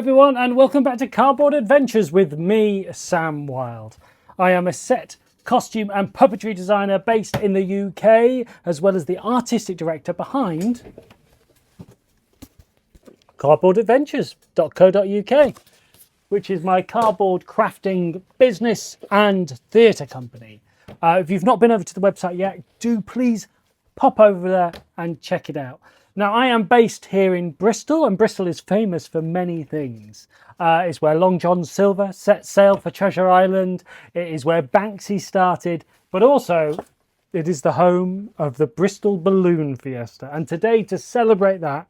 everyone, and welcome back to Cardboard Adventures with me, Sam Wilde. I am a set, costume and puppetry designer based in the UK, as well as the artistic director behind cardboardadventures.co.uk, which is my cardboard crafting business and theatre company. If you've not been over to the website yet, do please pop over there and check it out. Now, I am based here in Bristol, and Bristol is famous for many things. It's where Long John Silver set sail for Treasure Island. It is where Banksy started, but also it is the home of the Bristol Balloon Fiesta. And today, to celebrate that,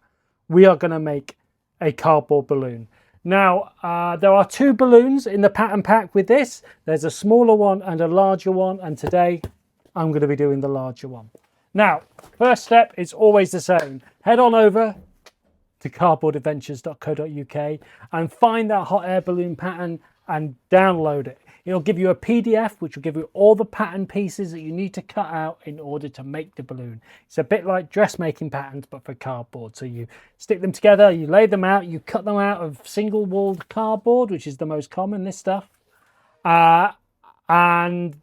we are going to make a cardboard balloon. Now, there are two balloons in the pattern pack with this. There's a smaller one and a larger one, and today I'm going to be doing the larger one. Now, first step is always the same. Head on over to cardboardadventures.co.uk and find that hot air balloon pattern and download it. It'll give you a PDF which will give you all the pattern pieces that you need to cut out in order to make the balloon. It's a bit like dressmaking patterns but for cardboard. So you stick them together, you lay them out, you cut them out of single walled cardboard, which is the most common, this stuff, and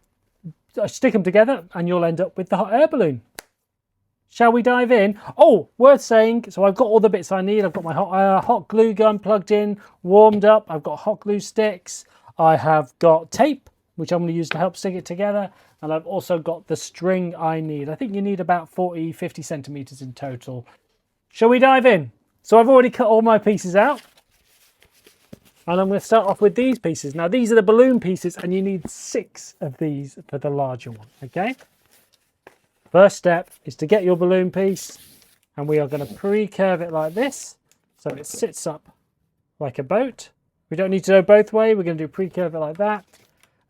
stick them together and you'll end up with the hot air balloon. Shall we dive in? Oh, worth saying, so I've got all the bits I need. I've got my hot glue gun plugged in, warmed up. I've got hot glue sticks. I have got tape, which I'm going to use to help stick it together. And I've also got the string I need. I think you need about 50 centimeters in total. Shall we dive in? So I've already cut all my pieces out. And I'm going to start off with these pieces. Now, these are the balloon pieces, and you need 6 of these for the larger one, okay? First step is to get your balloon piece, and we are going to pre-curve it like this so it sits up like a boat. We don't need to go both ways. We're going to do pre-curve it like that.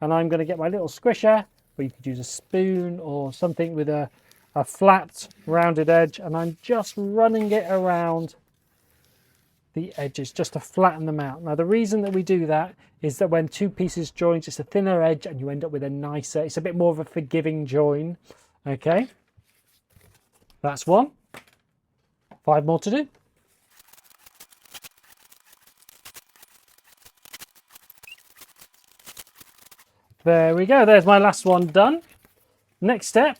And I'm going to get my little squisher, or you could use a spoon or something with a flat rounded edge, and I'm just running it around the edges just to flatten them out. Now, the reason that we do that is that when two pieces join, it's a thinner edge and you end up with a nicer, it's a bit more of a forgiving join. Okay, that's one. 5 more to do. There we go. There's my last one done. Next step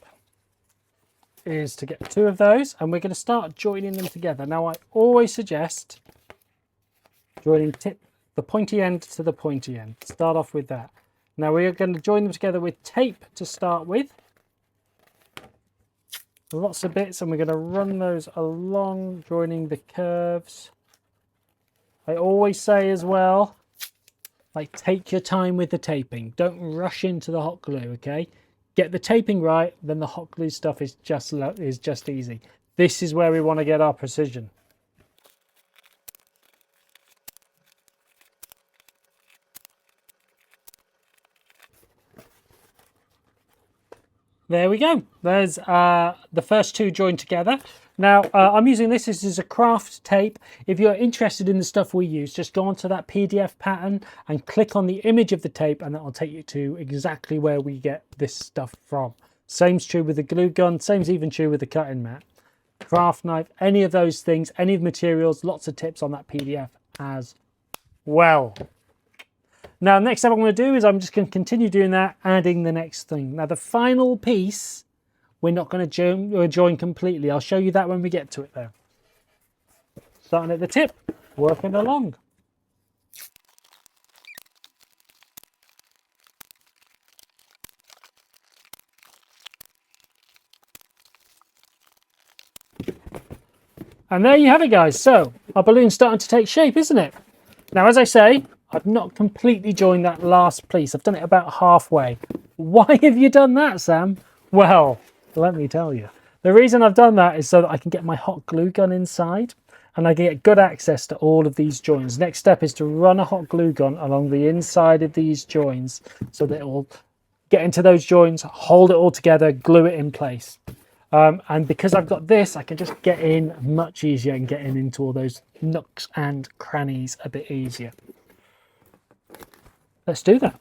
is to get 2 of those, and we're going to start joining them together. Now, I always suggest joining the pointy end to the pointy end. Start off with that. Now, we are going to join them together with tape to start with. Lots of bits, and we're going to run those along, joining the curves. I always say as well, like, take your time with the taping. Don't rush into the hot glue, okay? Get the taping right, then the hot glue stuff is just easy. This is where we want to get our precision. There we go. There's the first 2 joined together. Now, I'm using this. This is a craft tape. If you're interested in the stuff we use, just go onto that PDF pattern and click on the image of the tape, and that will take you to exactly where we get this stuff from. Same's true with the glue gun. Same's even true with the cutting mat. Craft knife, any of those things, any of the materials, lots of tips on that PDF as well. Now, next step I'm going to do is I'm just going to continue doing that, adding the next thing. Now, the final piece, we're not going to join completely. I'll show you that when we get to it, though. Starting at the tip, working along. And there you have it, guys. So, our balloon's starting to take shape, isn't it? Now, as I say, I've not completely joined that last piece. I've done it about halfway. Why have you done that, Sam? Well, let me tell you. The reason I've done that is so that I can get my hot glue gun inside and I can get good access to all of these joins. Next step is to run a hot glue gun along the inside of these joins so that it will get into those joins, hold it all together, glue it in place. And because I've got this, I can just get in much easier and get into all those nooks and crannies a bit easier. Let's do that.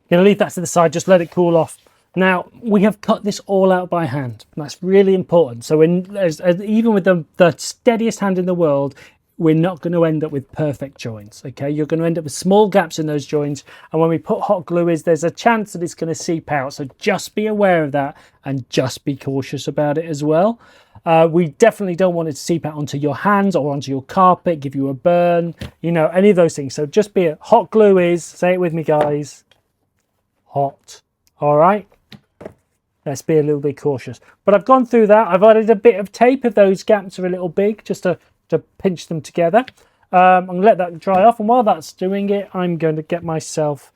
Going to leave that to the side, just let it cool off. Now, we have cut this all out by hand. That's really important. So even with the steadiest hand in the world, we're not going to end up with perfect joints, okay? You're going to end up with small gaps in those joints, and when we put hot glue in, there's a chance that it's going to seep out. So just be aware of that and just be cautious about it as well. We definitely don't want it to seep out onto your hands or onto your carpet, give you a burn, you know, any of those things. So just be it. Hot glue is, say it with me, guys, hot. All right? Let's be a little bit cautious. But I've gone through that. I've added a bit of tape if those gaps are a little big, just to pinch them together. I'm going to let that dry off. And while that's doing it, I'm going to get myself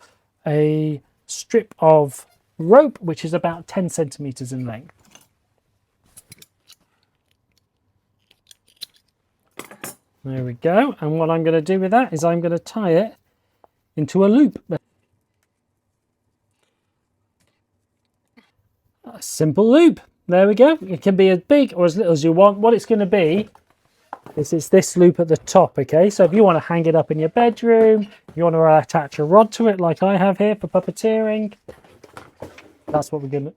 a strip of rope, which is about 10 centimeters in length. There we go. And what I'm going to do with that is I'm going to tie it into a loop. A simple loop. There we go. It can be as big or as little as you want. What it's going to be is it's this loop at the top, okay? So if you want to hang it up in your bedroom, you want to attach a rod to it like I have here for puppeteering, that's what we're going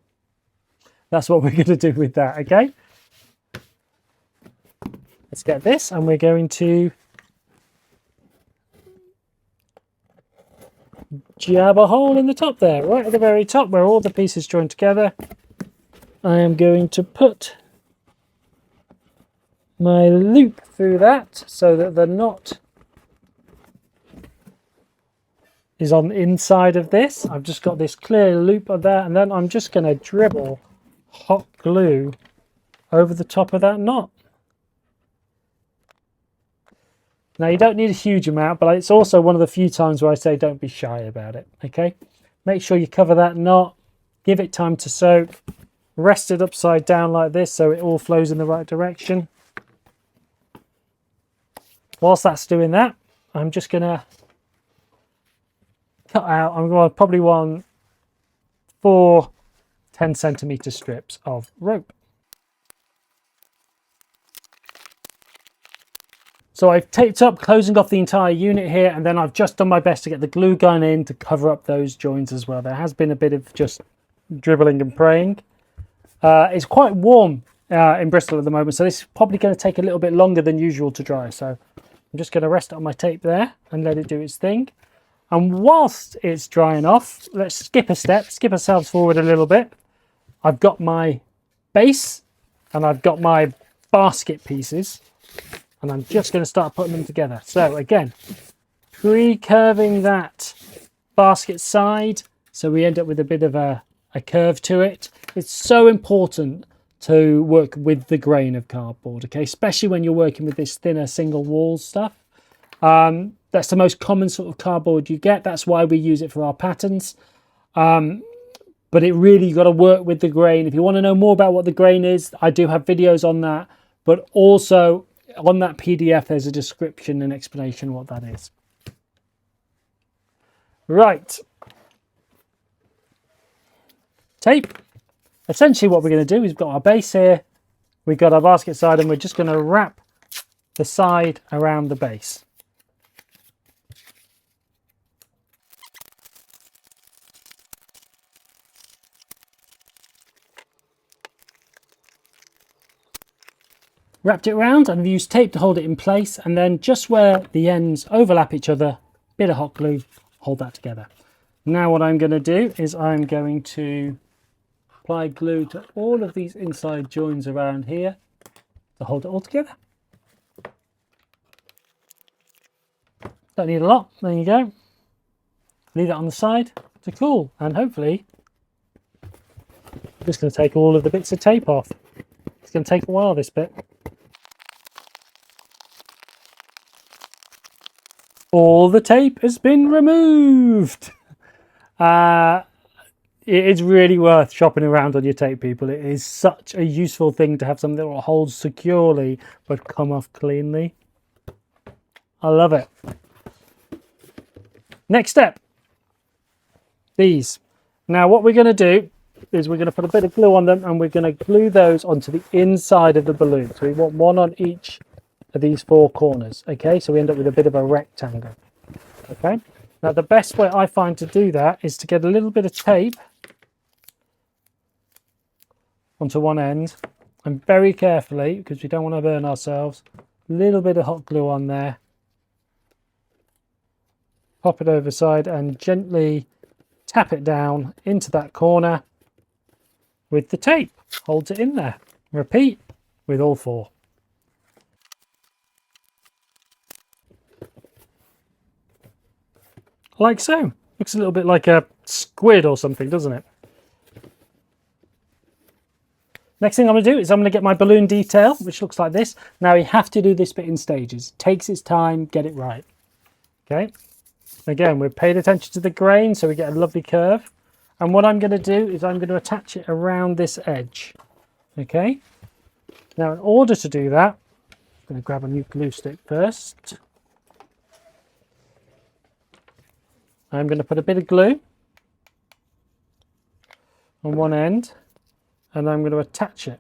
to do with that, okay? Let's get this, and we're going to jab a hole in the top there, right at the very top where all the pieces join together. I am going to put my loop through that so that the knot is on the inside of this. I've just got this clear loop of that, and then I'm just going to dribble hot glue over the top of that knot. Now, you don't need a huge amount, but it's also one of the few times where I say don't be shy about it, okay? Make sure you cover that knot, give it time to soak, rest it upside down like this so it all flows in the right direction. Whilst that's doing that, I'm just going to cut out, I'm going to probably want 4 10-centimeter strips of rope. So I've taped up, closing off the entire unit here, and then I've just done my best to get the glue gun in to cover up those joints as well. There has been a bit of just dribbling and praying. It's quite warm in Bristol at the moment, so this is probably going to take a little bit longer than usual to dry. So I'm just going to rest it on my tape there and let it do its thing. And whilst it's drying off, let's skip a step, skip ourselves forward a little bit. I've got my base and I've got my basket pieces, and I'm just going to start putting them together. So again, pre-curving that basket side so we end up with a bit of a curve to it. It's so important to work with the grain of cardboard, okay, especially when you're working with this thinner single wall stuff. That's the most common sort of cardboard you get. That's why we use it for our patterns. But it really, you've got to work with the grain. If you want to know more about what the grain is, I do have videos on that, but also on that PDF, there's a description and explanation of what that is. Right. Tape. Essentially what we're going to do is we've got our base here, we've got our basket side, and we're just going to wrap the side around the base. Wrapped it around, and I've used tape to hold it in place, and then just where the ends overlap each other, bit of hot glue, hold that together. Now what I'm going to do is I'm going to apply glue to all of these inside joins around here to hold it all together. Don't need a lot, there you go. Leave that on the side to cool, and hopefully I'm just going to take all of the bits of tape off. It's going to take a while, this bit. All the tape has been removed. It is really worth shopping around on your tape, people. It is such a useful thing to have something that will hold securely but come off cleanly. I love it. Next step, these. Now what we're going to do is we're going to put a bit of glue on them, and we're going to glue those onto the inside of the balloon. So we want one on each of these 4 corners, okay? So we end up with a bit of a rectangle, okay? Now the best way I find to do that is to get a little bit of tape onto one end, and very carefully, because we don't want to burn ourselves, a little bit of hot glue on there. Pop it over side and gently tap it down into that corner with the tape. Holds it in there. Repeat with all 4. Like so. Looks a little bit like a squid or something, doesn't it? Next thing I'm going to do is I'm going to get my balloon detail, which looks like this. Now you have to do this bit in stages. Takes its time, get it right. Okay. Again, we've paid attention to the grain, so we get a lovely curve. And what I'm going to do is I'm going to attach it around this edge. Okay. Now, in order to do that, I'm going to grab a new glue stick first. I'm going to put a bit of glue on one end, and I'm going to attach it.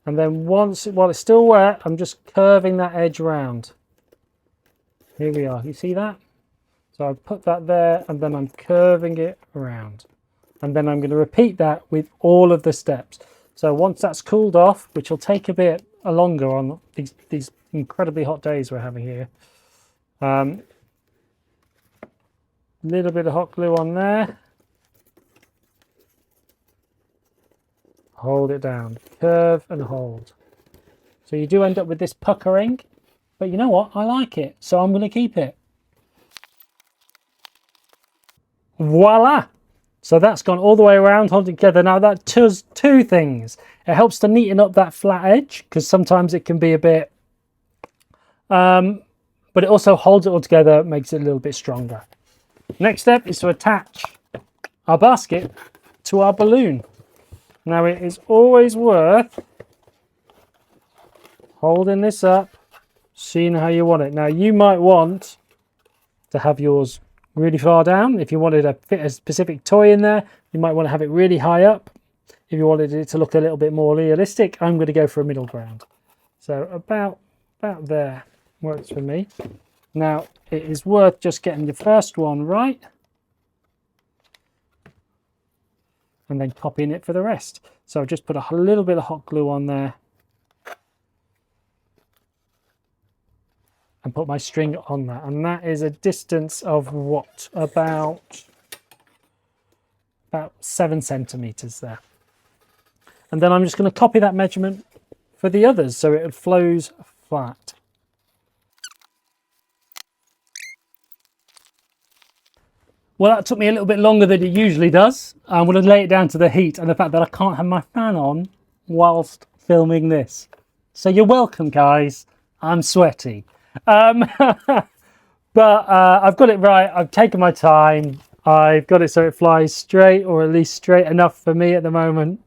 And then while it's still wet, I'm just curving that edge round. Here we are, you see that? So I put that there, and then I'm curving it around. And then I'm going to repeat that with all of the steps. So once that's cooled off, which will take a bit longer on these incredibly hot days we're having here. Little bit of hot glue on there. Hold it down, curve and hold. So you do end up with this puckering, but you know what? I like it, so I'm going to keep it. Voila! So that's gone all the way around, holding together. Now that does 2 things. It helps to neaten up that flat edge, because sometimes it can be a bit, but it also holds it all together, makes it a little bit stronger. Next step is to attach our basket to our balloon. Now it is always worth holding this up, seeing how you want it. Now you might want to have yours really far down. If you wanted to fit a specific toy in there, you might want to have it really high up. If you wanted it to look a little bit more realistic, I'm going to go for a middle ground. So about there works for me. Now it is worth just getting your first one right and then copying it for the rest. So just put a little bit of hot glue on there and put my string on that, and that is a distance of what, about 7 centimeters there. And then I'm just going to copy that measurement for the others so it flows flat. Well, that took me a little bit longer than it usually does. I'm going to lay it down to the heat and the fact that I can't have my fan on whilst filming this. So you're welcome, guys. I'm sweaty. But I've got it right. I've taken my time. I've got it so it flies straight, or at least straight enough for me at the moment.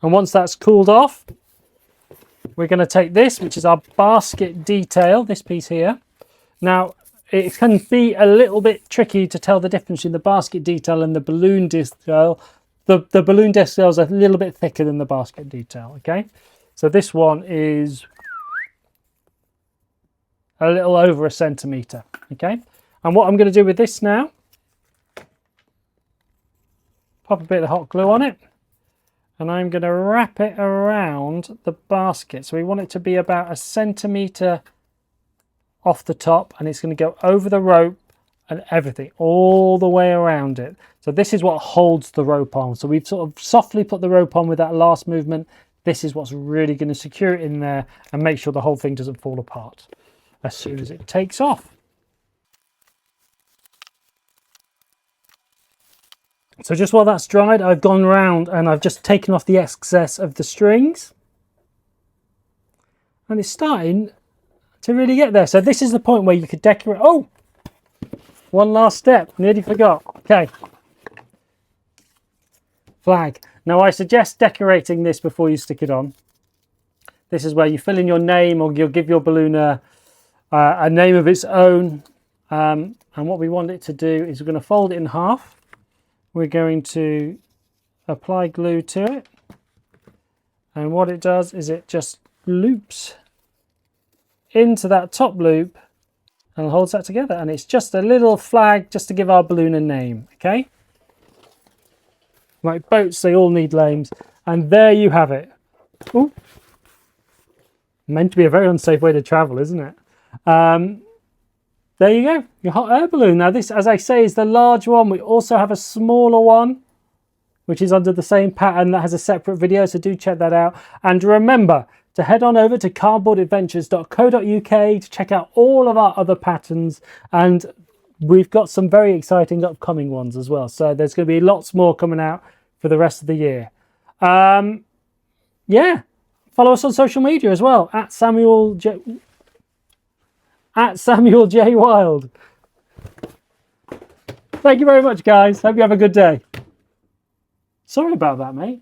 And once that's cooled off, we're going to take this, which is our basket detail, this piece here. Now, it can be a little bit tricky to tell the difference between the basket detail and the balloon detail. The balloon detail is a little bit thicker than the basket detail, okay? So this one is a little over 1 centimetre, okay? And what I'm going to do with this now, pop a bit of hot glue on it, and I'm going to wrap it around the basket. So we want it to be about 1 centimetre off the top, and it's going to go over the rope and everything all the way around it. So this is what holds the rope on. So we've sort of softly put the rope on with that last movement. This is what's really going to secure it in there and make sure the whole thing doesn't fall apart as soon as it takes off. So just while that's dried, I've gone around and I've just taken off the excess of the strings, and it's starting to really get there. So this is the point where you could decorate. Oh, one last step, nearly forgot. Okay, flag. Now I suggest decorating this before you stick it on. This is where you fill in your name, or you'll give your balloon a name of its own. And what we want it to do is we're going to fold it in half. We're going to apply glue to it, and what it does is it just loops into that top loop and holds that together, and it's just a little flag just to give our balloon a name. Okay, Like boats, they all need lames. And there you have it. Ooh. Meant to be a very unsafe way to travel, isn't it? There you go, your hot air balloon. Now this, as I say, is the large one. We also have a smaller one, which is under the same pattern that has a separate video, so do check that out. And remember to head on over to cardboardadventures.co.uk to check out all of our other patterns, and we've got some very exciting upcoming ones as well. So there's going to be lots more coming out for the rest of the year. Yeah, follow us on social media as well, at Samuel J Wilde. Thank you very much, guys. Hope you have a good day. Sorry about that, mate.